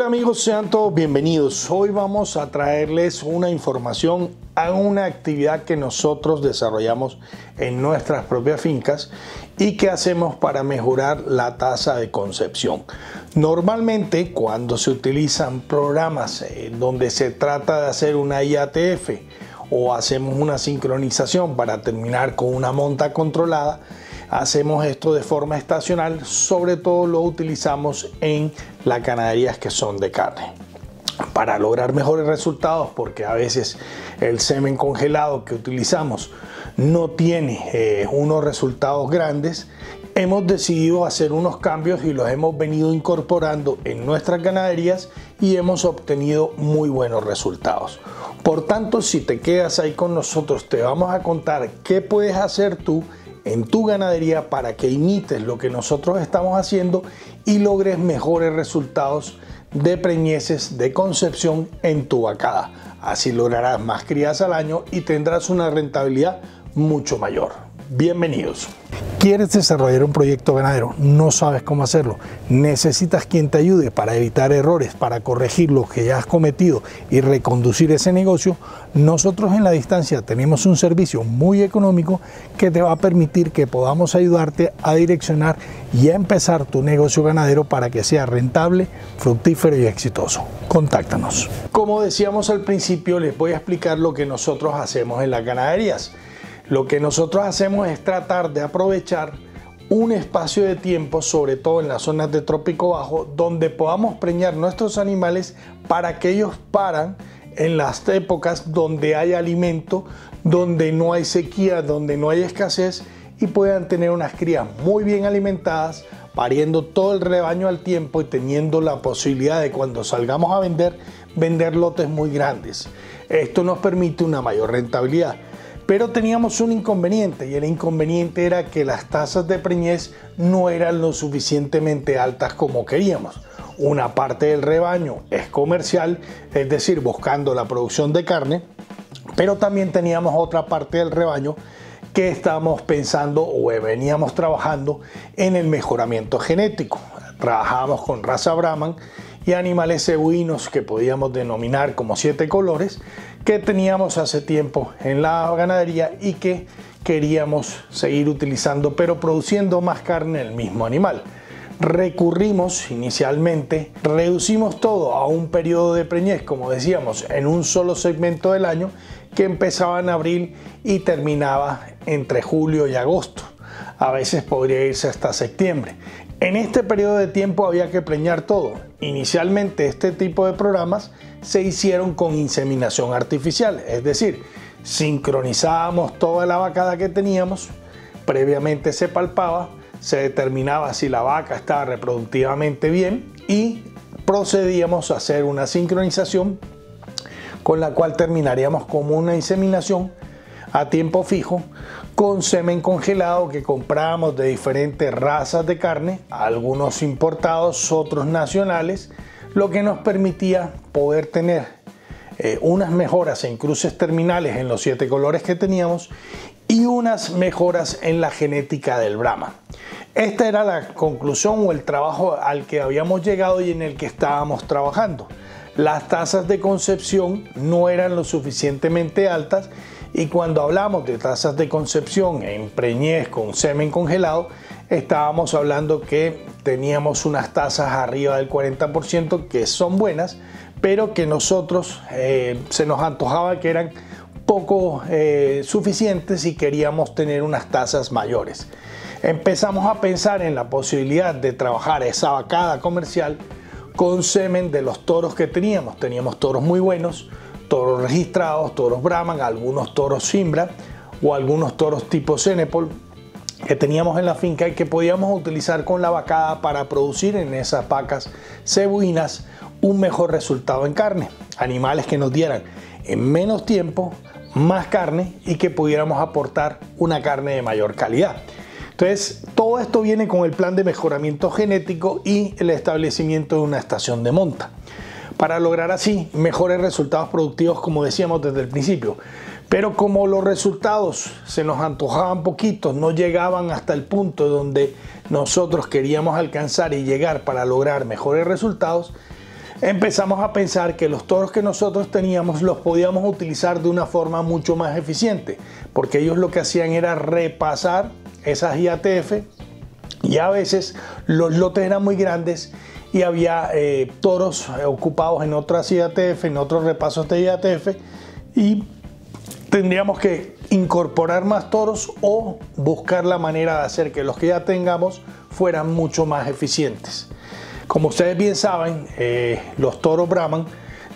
Hola amigos, sean todos bienvenidos. Hoy vamos a traerles una información a una actividad que nosotros desarrollamos en nuestras propias fincas y que hacemos para mejorar la tasa de concepción. Normalmente cuando se utilizan programas donde se trata de hacer una IATF o hacemos una sincronización para terminar con una monta controlada, hacemos esto de forma estacional, sobre todo lo utilizamos en las ganaderías que son de carne. Para lograr mejores resultados, porque a veces el semen congelado que utilizamos no tiene unos resultados grandes, hemos decidido hacer unos cambios y los hemos venido incorporando en nuestras ganaderías y hemos obtenido muy buenos resultados. Por tanto, si te quedas ahí con nosotros, te vamos a contar qué puedes hacer tú en tu ganadería para que imites lo que nosotros estamos haciendo y logres mejores resultados de preñeces de concepción en tu vacada. Así lograrás más crías al año y tendrás una rentabilidad mucho mayor. Bienvenidos. ¿Quieres desarrollar un proyecto ganadero? ¿No sabes cómo hacerlo? ¿Necesitas quien te ayude para evitar errores, para corregir lo que ya has cometido y reconducir ese negocio? Nosotros en La Distancia tenemos un servicio muy económico que te va a permitir que podamos ayudarte a direccionar y a empezar tu negocio ganadero para que sea rentable, fructífero y exitoso. Contáctanos. Como decíamos al principio, les voy a explicar lo que nosotros hacemos en las ganaderías. Lo que nosotros hacemos es tratar de aprovechar un espacio de tiempo, sobre todo en las zonas de trópico bajo, donde podamos preñar nuestros animales para que ellos paran en las épocas donde hay alimento, donde no hay sequía, donde no hay escasez y puedan tener unas crías muy bien alimentadas, pariendo todo el rebaño al tiempo y teniendo la posibilidad de cuando salgamos a vender lotes muy grandes. Esto nos permite una mayor rentabilidad. Pero teníamos un inconveniente y el inconveniente era que las tasas de preñez no eran lo suficientemente altas como queríamos. Una parte del rebaño es comercial, es decir, buscando la producción de carne, pero también teníamos otra parte del rebaño que estábamos pensando o veníamos trabajando en el mejoramiento genético. Trabajábamos con raza Brahman y animales cebuinos que podíamos denominar como 7 colores que teníamos hace tiempo en la ganadería y que queríamos seguir utilizando, pero produciendo más carne del mismo animal. Recurrimos inicialmente, reducimos todo a un periodo de preñez, como decíamos, en un solo segmento del año que empezaba en abril y terminaba entre julio y agosto. A veces podría irse hasta septiembre. En este periodo de tiempo había que preñar todo. Inicialmente este tipo de programas se hicieron con inseminación artificial, es decir, sincronizábamos toda la vacada que teníamos, previamente se palpaba, se determinaba si la vaca estaba reproductivamente bien y procedíamos a hacer una sincronización con la cual terminaríamos como una inseminación a tiempo fijo con semen congelado que comprábamos de diferentes razas de carne, algunos importados, otros nacionales, lo que nos permitía poder tener unas mejoras en cruces terminales en los 7 colores que teníamos y unas mejoras en la genética del Brahma. Esta era la conclusión o el trabajo al que habíamos llegado y en el que estábamos trabajando. Las tasas de concepción no eran lo suficientemente altas y cuando hablamos de tasas de concepción en preñez con semen congelado, estábamos hablando que teníamos unas tasas arriba del 40% que son buenas, pero que nosotros se nos antojaba que eran poco suficientes y queríamos tener unas tasas mayores. Empezamos a pensar en la posibilidad de trabajar esa vacada comercial con semen de los toros que teníamos. Teníamos toros muy buenos, toros registrados, toros Brahman, algunos toros Simbra o algunos toros tipo Cenepol que teníamos en la finca y que podíamos utilizar con la vacada para producir en esas vacas cebuinas un mejor resultado en carne. Animales que nos dieran en menos tiempo más carne y que pudiéramos aportar una carne de mayor calidad. Entonces, todo esto viene con el plan de mejoramiento genético y el establecimiento de una estación de monta, para lograr así mejores resultados productivos, como decíamos desde el principio. Pero como los resultados se nos antojaban poquitos, no llegaban hasta el punto donde nosotros queríamos alcanzar y llegar para lograr mejores resultados, empezamos a pensar que los toros que nosotros teníamos los podíamos utilizar de una forma mucho más eficiente, porque ellos lo que hacían era repasar esas IATF, y a veces los lotes eran muy grandes y había toros ocupados en otras IATF, en otros repasos de IATF, y tendríamos que incorporar más toros o buscar la manera de hacer que los que ya tengamos fueran mucho más eficientes. Como ustedes bien saben, los toros Brahman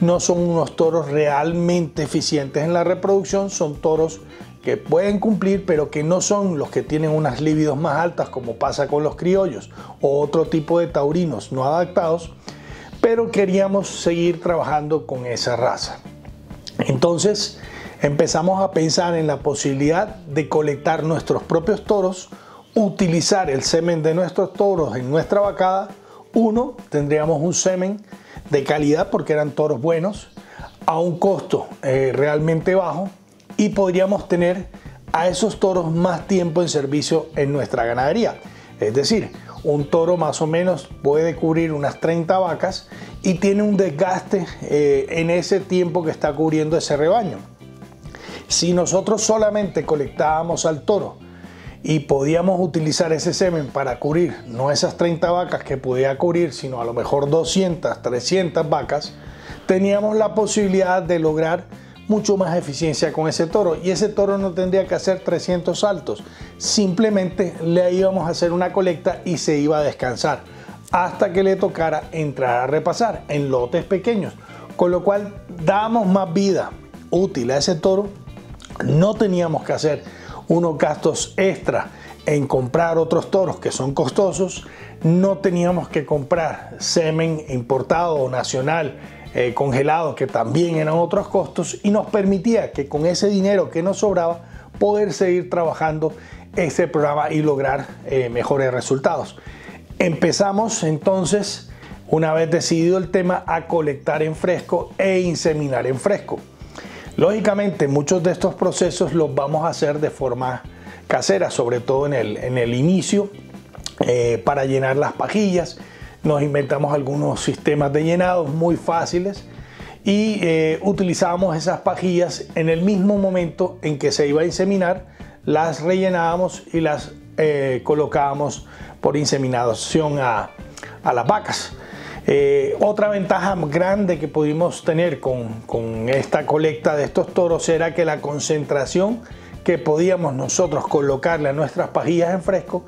no son unos toros realmente eficientes en la reproducción, son toros que pueden cumplir, pero que no son los que tienen unas libidos más altas, como pasa con los criollos o otro tipo de taurinos no adaptados, pero queríamos seguir trabajando con esa raza. Entonces empezamos a pensar en la posibilidad de colectar nuestros propios toros, utilizar el semen de nuestros toros en nuestra vacada. Uno, tendríamos un semen de calidad porque eran toros buenos, a un costo realmente bajo, y podríamos tener a esos toros más tiempo en servicio en nuestra ganadería. Es decir, un toro más o menos puede cubrir unas 30 vacas y tiene un desgaste en ese tiempo que está cubriendo ese rebaño. Si nosotros solamente colectábamos al toro y podíamos utilizar ese semen para cubrir no esas 30 vacas que podía cubrir, sino a lo mejor 200, 300 vacas, teníamos la posibilidad de lograr mucho más eficiencia con ese toro, y ese toro no tendría que hacer 300 saltos, simplemente le íbamos a hacer una colecta y se iba a descansar hasta que le tocara entrar a repasar en lotes pequeños, con lo cual damos más vida útil a ese toro. No teníamos que hacer unos gastos extra en comprar otros toros que son costosos, no teníamos que comprar semen importado o nacional congelado, que también eran otros costos, y nos permitía que con ese dinero que nos sobraba poder seguir trabajando este programa y lograr mejores resultados. Empezamos entonces, una vez decidido el tema, a colectar en fresco e inseminar en fresco. Lógicamente muchos de estos procesos los vamos a hacer de forma casera, sobre todo en el inicio, para llenar las pajillas. Nos inventamos algunos sistemas de llenados muy fáciles y utilizábamos esas pajillas en el mismo momento en que se iba a inseminar, las rellenábamos y las colocábamos por inseminación a las vacas. Otra ventaja grande que pudimos tener con esta colecta de estos toros era que la concentración que podíamos nosotros colocarle a nuestras pajillas en fresco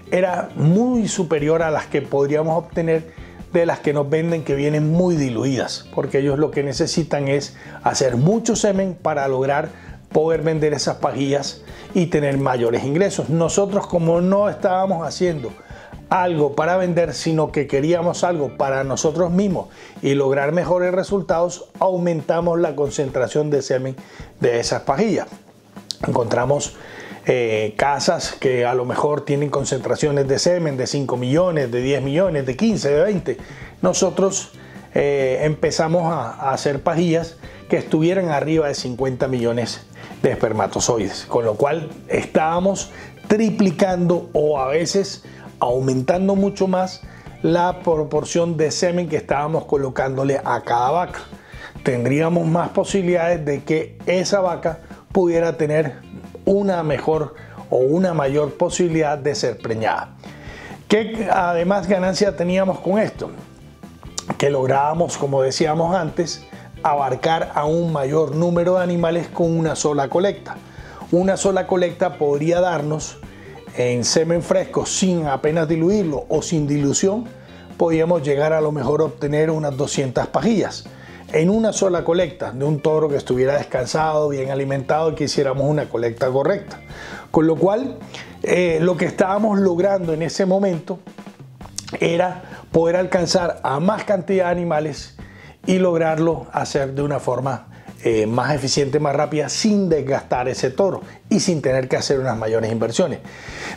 era muy superior a las que podríamos obtener de las que nos venden, que vienen muy diluidas, porque ellos lo que necesitan es hacer mucho semen para lograr poder vender esas pajillas y tener mayores ingresos. Nosotros, como no estábamos haciendo algo para vender, sino que queríamos algo para nosotros mismos y lograr mejores resultados, aumentamos la concentración de semen de esas pajillas. Encontramos casas que a lo mejor tienen concentraciones de semen de 5 millones, de 10 millones, de 15, de 20. Nosotros empezamos a hacer pajillas que estuvieran arriba de 50 millones de espermatozoides, con lo cual estábamos triplicando o a veces aumentando mucho más la proporción de semen que estábamos colocándole a cada vaca. Tendríamos más posibilidades de que esa vaca pudiera tener una mejor o una mayor posibilidad de ser preñada. ¿Qué además ganancia teníamos con esto? Que lográbamos, como decíamos antes, abarcar a un mayor número de animales con una sola colecta. Una sola colecta podría darnos en semen fresco, sin apenas diluirlo o sin dilución, podíamos llegar a lo mejor a obtener unas 200 pajillas en una sola colecta de un toro que estuviera descansado, bien alimentado, y que hiciéramos una colecta correcta. Con lo cual, lo que estábamos logrando en ese momento era poder alcanzar a más cantidad de animales y lograrlo hacer de una forma más eficiente, más rápida, sin desgastar ese toro y sin tener que hacer unas mayores inversiones.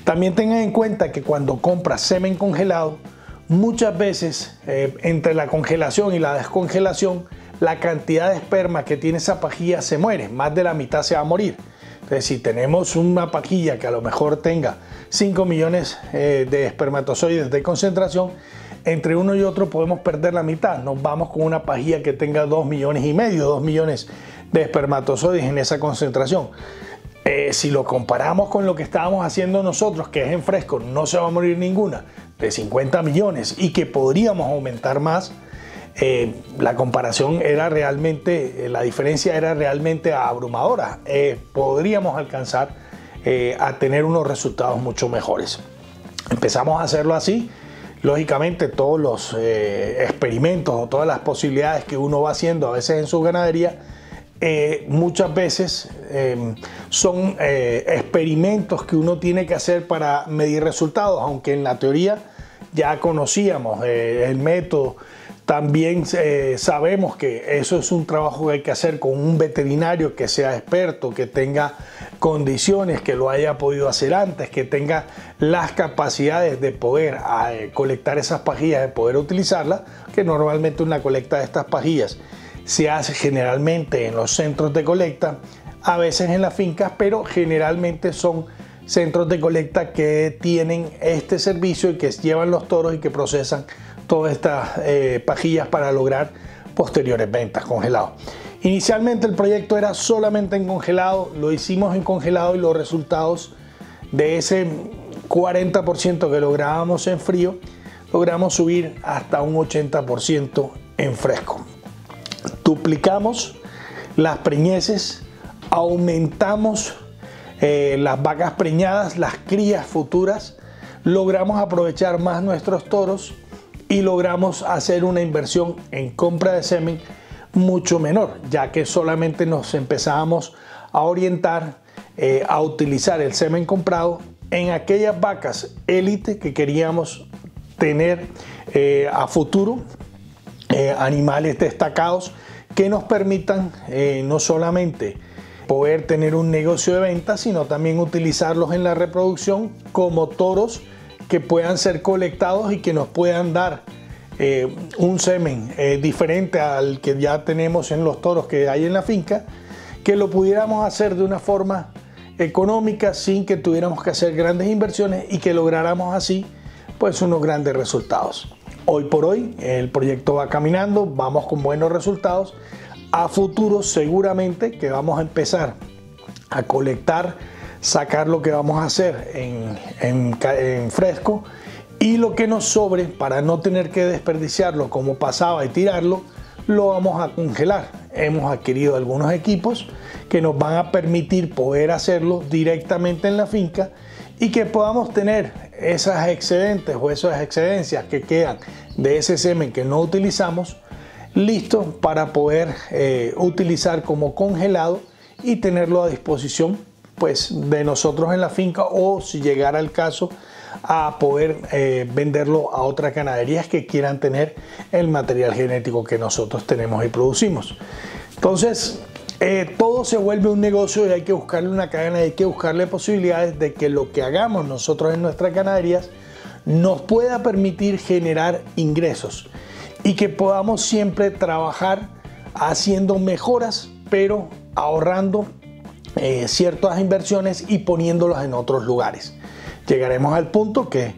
También tengan en cuenta que cuando compras semen congelado, muchas veces entre la congelación y la descongelación, la cantidad de esperma que tiene esa pajilla se muere, más de la mitad se va a morir. Entonces, si tenemos una pajilla que a lo mejor tenga 5 millones de espermatozoides de concentración, entre uno y otro podemos perder la mitad. Nos vamos con una pajilla que tenga 2,5 millones, 2 millones de espermatozoides en esa concentración. Si lo comparamos con lo que estábamos haciendo nosotros, que es en fresco, no se va a morir ninguna, de 50 millones y que podríamos aumentar más, la comparación era realmente, la diferencia era realmente abrumadora. Podríamos alcanzar a tener unos resultados mucho mejores. Empezamos a hacerlo así. Lógicamente todos los experimentos o todas las posibilidades que uno va haciendo a veces en su ganadería, muchas veces son experimentos que uno tiene que hacer para medir resultados, aunque en la teoría ya conocíamos el método. También sabemos que eso es un trabajo que hay que hacer con un veterinario que sea experto, que tenga condiciones, que lo haya podido hacer antes, que tenga las capacidades de poder colectar esas pajillas, de poder utilizarlas, que normalmente una colecta de estas pajillas se hace generalmente en los centros de colecta, a veces en las fincas, pero generalmente son centros de colecta que tienen este servicio y que llevan los toros y que procesan todas estas pajillas para lograr posteriores ventas congelado. Inicialmente el proyecto era solamente en congelado, lo hicimos en congelado y los resultados de ese 40% que lográbamos en frío, logramos subir hasta un 80% en fresco. Duplicamos las preñeces, aumentamos las vacas preñadas, las crías futuras, logramos aprovechar más nuestros toros y logramos hacer una inversión en compra de semen mucho menor, ya que solamente nos empezábamos a orientar a utilizar el semen comprado en aquellas vacas élite que queríamos tener a futuro, animales destacados que nos permitan no solamente poder tener un negocio de venta, sino también utilizarlos en la reproducción como toros que puedan ser colectados y que nos puedan dar un semen diferente al que ya tenemos en los toros que hay en la finca, que lo pudiéramos hacer de una forma económica sin que tuviéramos que hacer grandes inversiones y que lográramos así pues unos grandes resultados. Hoy por hoy el proyecto va caminando, vamos con buenos resultados. A futuro seguramente que vamos a empezar a colectar, sacar lo que vamos a hacer en fresco y lo que nos sobre, para no tener que desperdiciarlo como pasaba y tirarlo, lo vamos a congelar. Hemos adquirido algunos equipos que nos van a permitir poder hacerlo directamente en la finca y que podamos tener esas excedentes o esas excedencias que quedan de ese semen que no utilizamos listos para poder utilizar como congelado y tenerlo a disposición pues de nosotros en la finca, o si llegara el caso a poder venderlo a otras ganaderías que quieran tener el material genético que nosotros tenemos y producimos. Entonces todo se vuelve un negocio y hay que buscarle una cadena, hay que buscarle posibilidades de que lo que hagamos nosotros en nuestras ganaderías nos pueda permitir generar ingresos y que podamos siempre trabajar haciendo mejoras, pero ahorrando ciertas inversiones y poniéndolas en otros lugares. Llegaremos al punto que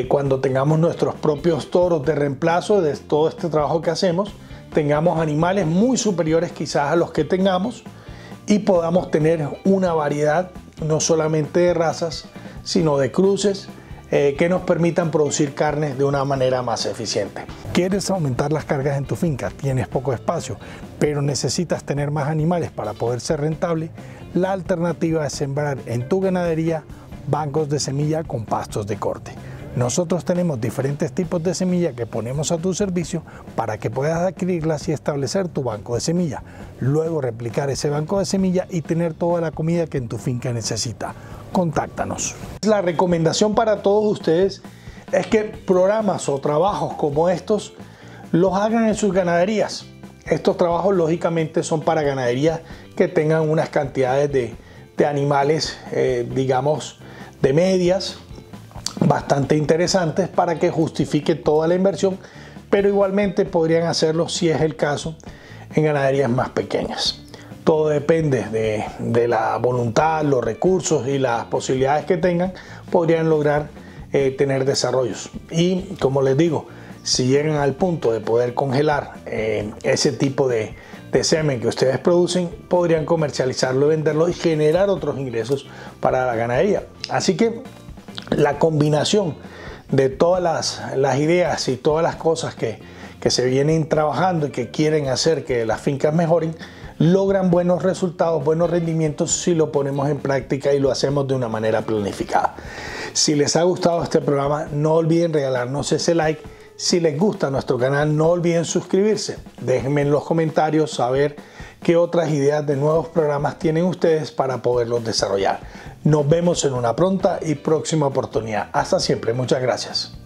cuando tengamos nuestros propios toros de reemplazo de todo este trabajo que hacemos, tengamos animales muy superiores quizás a los que tengamos y podamos tener una variedad no solamente de razas, sino de cruces que nos permitan producir carnes de una manera más eficiente. ¿Quieres aumentar las cargas en tu finca? ¿Tienes poco espacio, pero necesitas tener más animales para poder ser rentable? La alternativa es sembrar en tu ganadería bancos de semilla con pastos de corte. Nosotros tenemos diferentes tipos de semilla que ponemos a tu servicio para que puedas adquirirlas y establecer tu banco de semilla. Luego replicar ese banco de semilla y tener toda la comida que en tu finca necesita. Contáctanos. La recomendación para todos ustedes es que programas o trabajos como estos los hagan en sus ganaderías. Estos trabajos lógicamente son para ganaderías que tengan unas cantidades de animales, digamos, de medias, bastante interesantes para que justifique toda la inversión, pero igualmente podrían hacerlo, si es el caso, en ganaderías más pequeñas. Todo depende de la voluntad, los recursos y las posibilidades que tengan, podrían lograr tener desarrollos. Y como les digo, si llegan al punto de poder congelar ese tipo de semen que ustedes producen, podrían comercializarlo, venderlo y generar otros ingresos para la ganadería. Así que la combinación de todas las ideas y todas las cosas que se vienen trabajando y que quieren hacer que las fincas mejoren, logran buenos resultados, buenos rendimientos si lo ponemos en práctica y lo hacemos de una manera planificada. Si les ha gustado este programa, no olviden regalarnos ese like. Si les gusta nuestro canal, no olviden suscribirse. Déjenme en los comentarios saber qué otras ideas de nuevos programas tienen ustedes para poderlos desarrollar. Nos vemos en una pronta y próxima oportunidad. Hasta siempre. Muchas gracias.